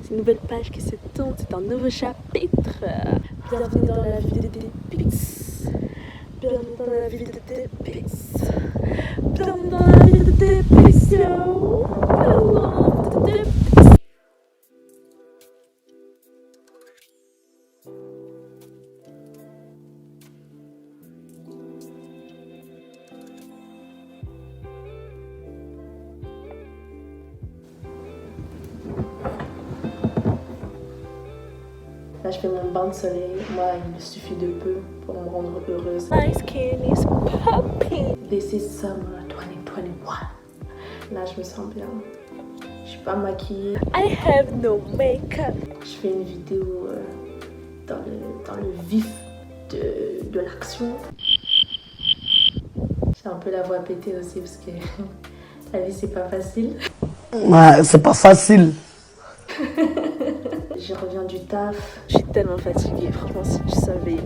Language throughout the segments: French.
C'est une nouvelle page qui se tourne, c'est un nouveau chapitre. Bienvenue dans la vie de Dépix. Bienvenue dans la vie de Dépix. Bienvenue dans la vie de Dépix, yo. Bienvenue de Dépix. Là, je fais mon bain de soleil. Moi, il me suffit de peu pour me rendre heureuse. My skin is popping. This is summer 2021. Là, je me sens bien. Je suis pas maquillée. I have no makeup. Je fais une vidéo dans le vif de l'action. J'ai un peu la voix pétée aussi parce que la vie, c'est pas facile. Ouais, c'est pas facile. Je reviens du taf, je suis tellement fatiguée, franchement si tu savais.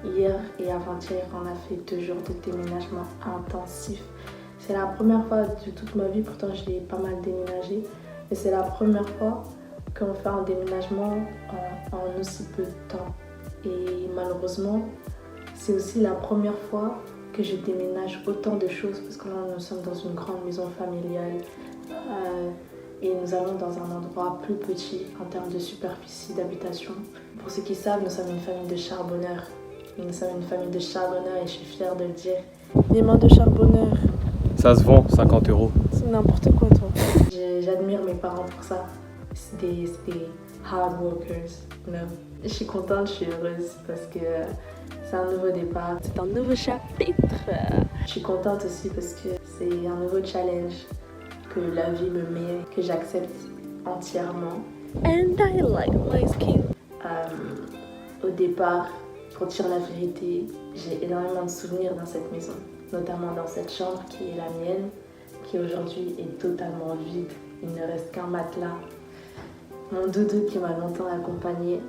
Hier et avant-hier, on a fait 2 jours de déménagement intensif. C'est la première fois de toute ma vie, pourtant j'ai pas mal déménagé, mais c'est la première fois qu'on fait un déménagement en aussi peu de temps. Et malheureusement, c'est aussi la première fois que je déménage autant de choses, parce que là nous sommes dans une grande maison familiale. Et nous allons dans un endroit plus petit en termes de superficie d'habitation. Pour ceux qui savent, nous sommes une famille de charbonneurs. Nous sommes une famille de charbonneurs et je suis fière de le dire. Les mains de charbonneurs. Ça se vend, 50 €. C'est n'importe quoi, toi. J'admire mes parents pour ça. C'est des hard workers. No. Je suis contente, je suis heureuse parce que c'est un nouveau départ. C'est un nouveau chapitre. Je suis contente aussi parce que c'est un nouveau challenge que la vie me met, que j'accepte entièrement. And I like my skin. Au départ, pour dire la vérité, j'ai énormément de souvenirs dans cette maison, notamment dans cette chambre qui est la mienne, qui aujourd'hui est totalement vide. Il ne reste qu'un matelas, mon doudou qui m'a longtemps accompagnée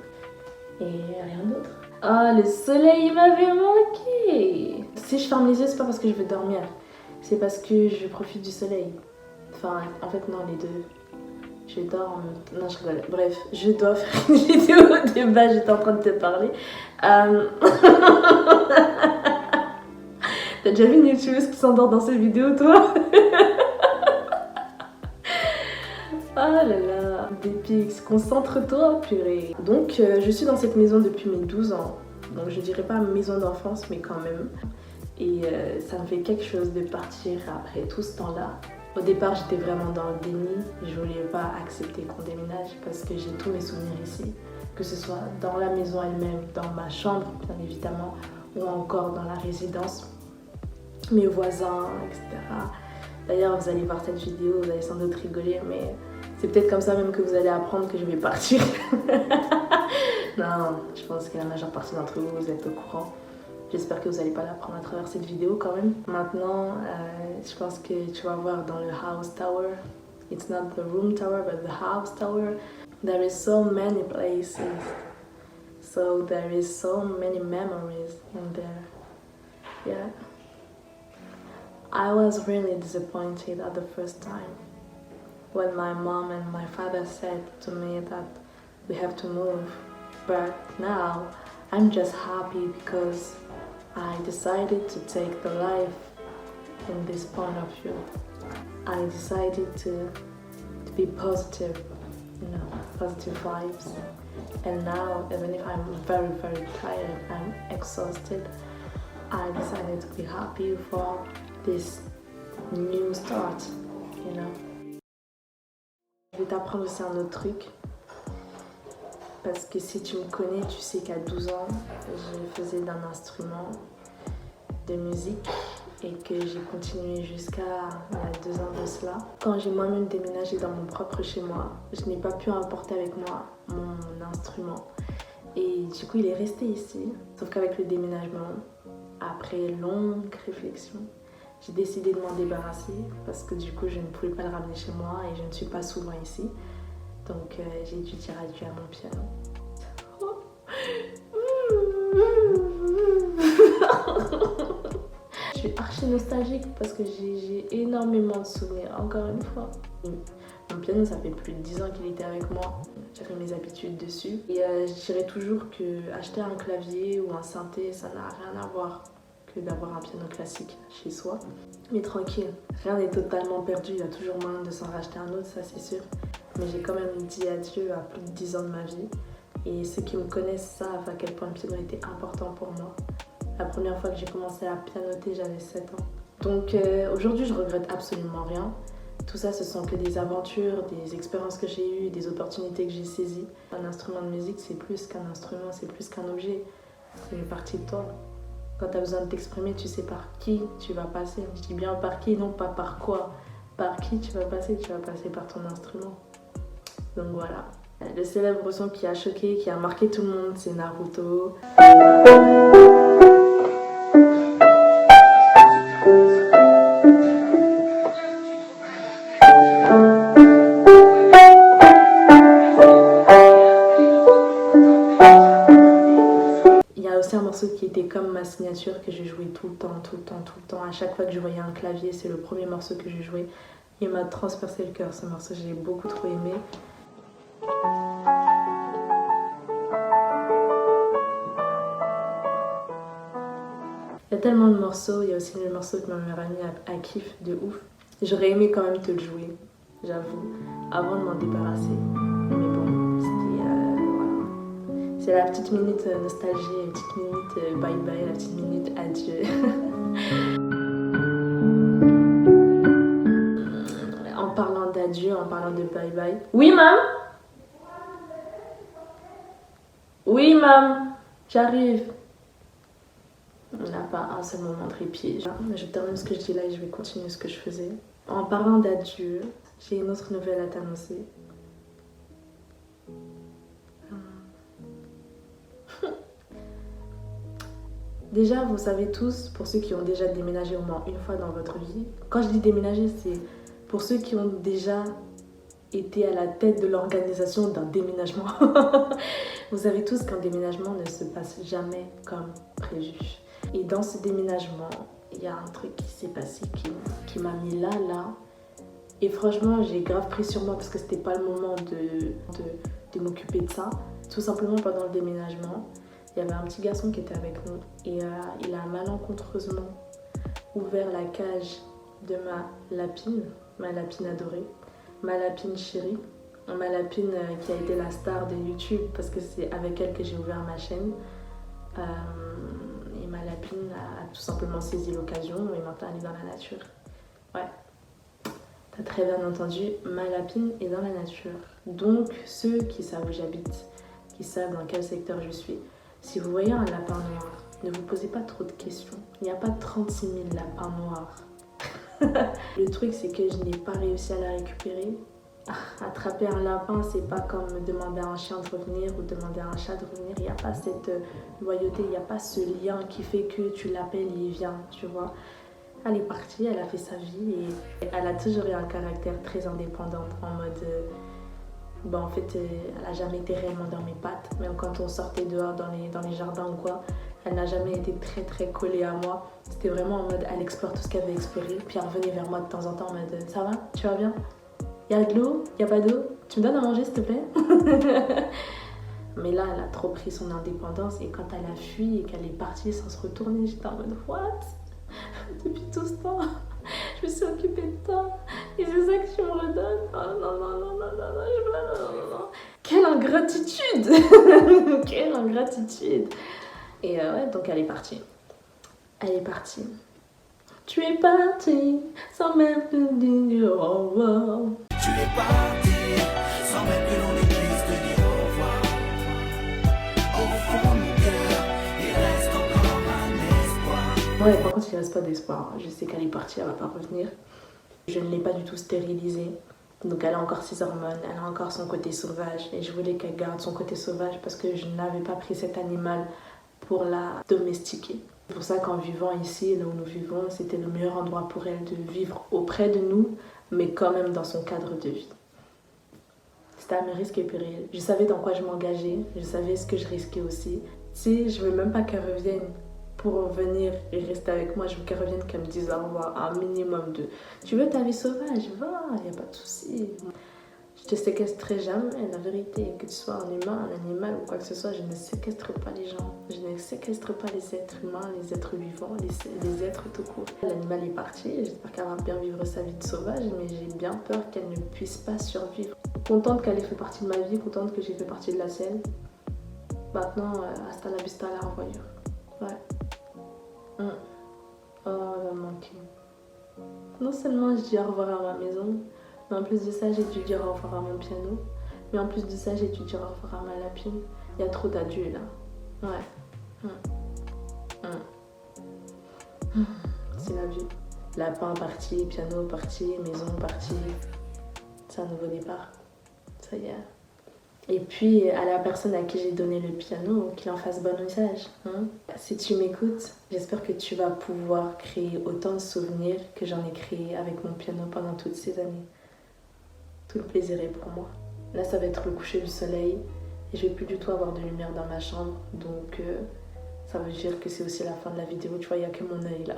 et rien d'autre. Oh, le soleil, il m'avait manqué. Si je ferme les yeux, c'est pas parce que je veux dormir, c'est parce que je profite du soleil. Enfin, en fait, non, les deux. Je dors en même temps. Non, je rigole. Bref, je dois faire une vidéo au débat, j'étais en train de te parler. T'as déjà vu une youtubeuse qui s'endort dans cette vidéo, toi? Oh là là, Dépix, concentre-toi, purée. Donc, je suis dans cette maison depuis mes 12 ans. Donc, je dirais pas maison d'enfance, mais quand même. Et ça me fait quelque chose de partir après tout ce temps-là. Au départ, j'étais vraiment dans le déni. Je voulais pas accepter qu'on déménage parce que j'ai tous mes souvenirs ici. Que ce soit dans la maison elle-même, dans ma chambre, bien évidemment, ou encore dans la résidence, mes voisins, etc. D'ailleurs, vous allez voir cette vidéo, vous allez sans doute rigoler, mais c'est peut-être comme ça même que vous allez apprendre que je vais partir. Non, je pense que la majeure partie d'entre vous, vous êtes au courant. J'espère que vous n'allez pas l'apprendre à travers cette vidéo quand même. Maintenant, je pense que tu vas voir dans le house tower. It's not the room tower, but the house tower. There is so many places. So there is so many memories in there. Yeah. I was really disappointed at the first time when my mom and my father said to me that we have to move. But now, I'm just happy because I decided to take the life in this point of view. I decided to be positive, you know, positive vibes. And now, even if I'm very, very tired, I'm exhausted, I decided to be happy for this new start, you know. Je vais t'apprendre aussi un autre truc. Parce que si tu me connais, tu sais qu'à 12 ans, je faisais d'un instrument de musique et que j'ai continué jusqu'à il y a 2 ans de cela. Quand j'ai moi-même déménagé dans mon propre chez moi, je n'ai pas pu emporter avec moi mon instrument. Et du coup, il est resté ici. Sauf qu'avec le déménagement, après longue réflexion, j'ai décidé de m'en débarrasser parce que du coup, je ne pouvais pas le ramener chez moi et je ne suis pas souvent ici. Donc j'ai dû dire adieu à mon piano. Je suis archi nostalgique parce que j'ai énormément de souvenirs, encore une fois. Mon piano, ça fait plus de 10 ans qu'il était avec moi. J'avais mes habitudes dessus. Et je dirais toujours que acheter un clavier ou un synthé, ça n'a rien à voir que d'avoir un piano classique chez soi. Mais tranquille, rien n'est totalement perdu, il y a toujours moyen de s'en racheter un autre, ça c'est sûr. Mais j'ai quand même dit adieu à plus de 10 ans de ma vie. Et ceux qui me connaissent savent à quel point le piano était important pour moi. La première fois que j'ai commencé à pianoter, j'avais 7 ans. Donc aujourd'hui, je regrette absolument rien. Tout ça, ce sont que des aventures, des expériences que j'ai eues, des opportunités que j'ai saisies. Un instrument de musique, c'est plus qu'un instrument, c'est plus qu'un objet. C'est une partie de toi. Quand tu as besoin de t'exprimer, tu sais par qui tu vas passer. Je dis bien par qui, non pas par quoi. Par qui tu vas passer par ton instrument. Donc voilà. Le célèbre son qui a choqué, qui a marqué tout le monde, c'est Naruto. Il y a aussi un morceau qui était comme ma signature, que je jouais tout le temps. À chaque fois que je voyais un clavier, c'est le premier morceau que je jouais. Il m'a transpercé le cœur, ce morceau, j'ai beaucoup trop aimé. Il y a tellement de morceaux, il y a aussi le morceau que ma meilleure amie a kiff de ouf. J'aurais aimé quand même te le jouer, j'avoue, avant de m'en débarrasser. Mais bon, c'était voilà. C'est la petite minute nostalgie, la petite minute bye bye, la petite minute adieu. En parlant d'adieu, en parlant de bye bye. Oui, mam? Oui, mam, j'arrive. On n'a pas un seul moment de répit. Je termine ce que je dis là et je vais continuer ce que je faisais. En parlant d'adieu, j'ai une autre nouvelle à t'annoncer. Déjà, vous savez tous, pour ceux qui ont déjà déménagé au moins une fois dans votre vie, quand je dis déménager, c'est pour ceux qui ont déjà été à la tête de l'organisation d'un déménagement. Vous savez tous qu'un déménagement ne se passe jamais comme prévu. Et dans ce déménagement, il y a un truc qui s'est passé qui m'a mis là. Et franchement, j'ai grave pris sur moi parce que c'était pas le moment de m'occuper de ça. Tout simplement pendant le déménagement, il y avait un petit garçon qui était avec nous et il a malencontreusement ouvert la cage de ma lapine adorée, ma lapine chérie, ma lapine qui a été la star de YouTube parce que c'est avec elle que j'ai ouvert ma chaîne. Et ma lapine a tout simplement saisi l'occasion et maintenant elle est dans la nature. Ouais, t'as très bien entendu, ma lapine est dans la nature. Donc ceux qui savent où j'habite, qui savent dans quel secteur je suis, si vous voyez un lapin noir, ne vous posez pas trop de questions. Il n'y a pas 36 000 lapins noirs. Le truc c'est que je n'ai pas réussi à la récupérer. Attraper un lapin, c'est pas comme demander à un chien de revenir ou demander à un chat de revenir. Il n'y a pas cette loyauté, il n'y a pas ce lien qui fait que tu l'appelles et il vient, tu vois. Elle est partie, elle a fait sa vie et elle a toujours eu un caractère très indépendant en mode... en fait, elle n'a jamais été réellement dans mes pattes. Même quand on sortait dehors dans les jardins ou quoi, elle n'a jamais été très très collée à moi. C'était vraiment en mode, elle explore tout ce qu'elle veut explorer. Puis elle revenait vers moi de temps en temps en mode, ça va, tu vas bien? Il y a de l'eau? Il n'y a pas d'eau? Tu me donnes à manger s'il te plaît? Mais là, elle a trop pris son indépendance et quand elle a fui et qu'elle est partie sans se retourner, j'étais en mode what? Depuis tout ce temps, je me suis occupée de toi et c'est ça que tu me redonnes? Oh non. Quelle ingratitude! Quelle ingratitude! Et ouais, donc elle est partie. Elle est partie. Tu es parti sans même te dire au revoir. Tu es parti sans même que l'on ait puisse te dire au revoir. Au fond de mon cœur, il reste encore un espoir. Ouais, par contre, il reste pas d'espoir. Je sais qu'elle est partie, elle va pas revenir. Je ne l'ai pas du tout stérilisée. Donc elle a encore ses hormones, elle a encore son côté sauvage. Et je voulais qu'elle garde son côté sauvage parce que je n'avais pas pris cet animal pour la domestiquer. C'est pour ça qu'en vivant ici, là où nous vivons, c'était le meilleur endroit pour elle de vivre auprès de nous, mais quand même dans son cadre de vie. C'était à mes risques et périls. Je savais dans quoi je m'engageais, je savais ce que je risquais aussi. Tu sais, je veux même pas qu'elle revienne pour venir et rester avec moi. Je veux qu'elle revienne, qu'elle me dise au revoir, un minimum de... Tu veux ta vie sauvage? Va, y a pas de souci. Je séquestrerai jamais. La vérité est que tu sois un humain, un animal ou quoi que ce soit, je ne séquestre pas les gens. Je ne séquestre pas les êtres humains, les êtres vivants, les êtres tout court. L'animal est parti, j'espère qu'elle va bien vivre sa vie de sauvage, mais j'ai bien peur qu'elle ne puisse pas survivre. Contente qu'elle ait fait partie de ma vie, contente que j'ai fait partie de la sienne. Maintenant, hasta la vista, la revoyure. Ouais. Oh, elle va me manquer. Non seulement je dis au revoir à ma maison, mais en plus de ça, j'ai dû dire au revoir à mon piano. Mais en plus de ça, j'ai dû dire au revoir à ma lapine. Il y a trop d'adieux là. Ouais. C'est la vie. Lapin parti, piano parti, maison parti. C'est un nouveau départ. Ça y est. Et puis à la personne à qui j'ai donné le piano, qu'il en fasse bon usage. Si tu m'écoutes, j'espère que tu vas pouvoir créer autant de souvenirs que j'en ai créé avec mon piano pendant toutes ces années. Tout le plaisir est pour moi. Là, ça va être le coucher du soleil et je vais plus du tout avoir de lumière dans ma chambre. Donc, ça veut dire que c'est aussi la fin de la vidéo. Tu vois, il n'y a que mon œil là.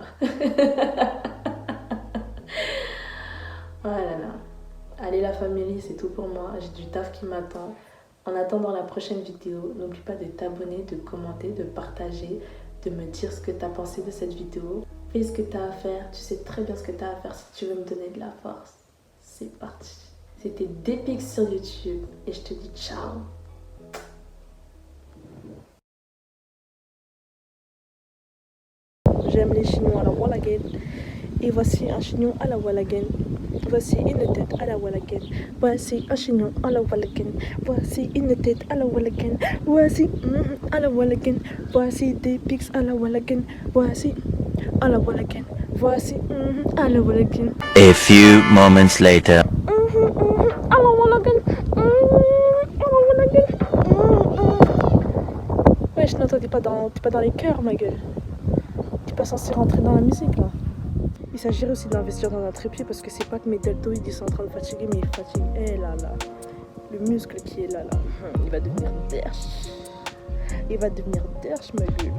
Oh là là. Allez, la famille, c'est tout pour moi. J'ai du taf qui m'attend. En attendant la prochaine vidéo, n'oublie pas de t'abonner, de commenter, de partager, de me dire ce que tu as pensé de cette vidéo. Fais ce que tu as à faire. Tu sais très bien ce que tu as à faire si tu veux me donner de la force. C'est parti. C'était Depix sur YouTube et je te dis ciao. J'aime les chignons à la Wallagen. Et voici un chignon à la Wallagen. Voici une tête à la Wallagen. Voici un chignon à la Wallagen. Voici une tête à la Wallagen. Voici à la Wallagen. Voici des pics à la Wallagen. Voici à la Wallagen. Voici à la Wallagen. A few moments later. À la Wallagen. À la Wallagen. Wesh, non, toi t'es pas dans les cœurs, ma gueule. T'es pas censé rentrer dans la musique là. Il s'agirait aussi d'investir dans un trépied parce que c'est pas que mes deltoïdes ils sont en train de fatiguer, mais ils fatiguent. Eh là là, le muscle qui est là, il va devenir derche. Il va devenir derche, ma gueule.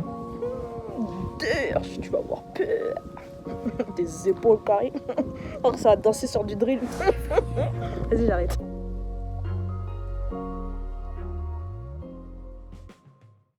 Derche, tu vas avoir peur. Des épaules carrées. Oh, ça va danser sur du drill. Vas-y, j'arrête.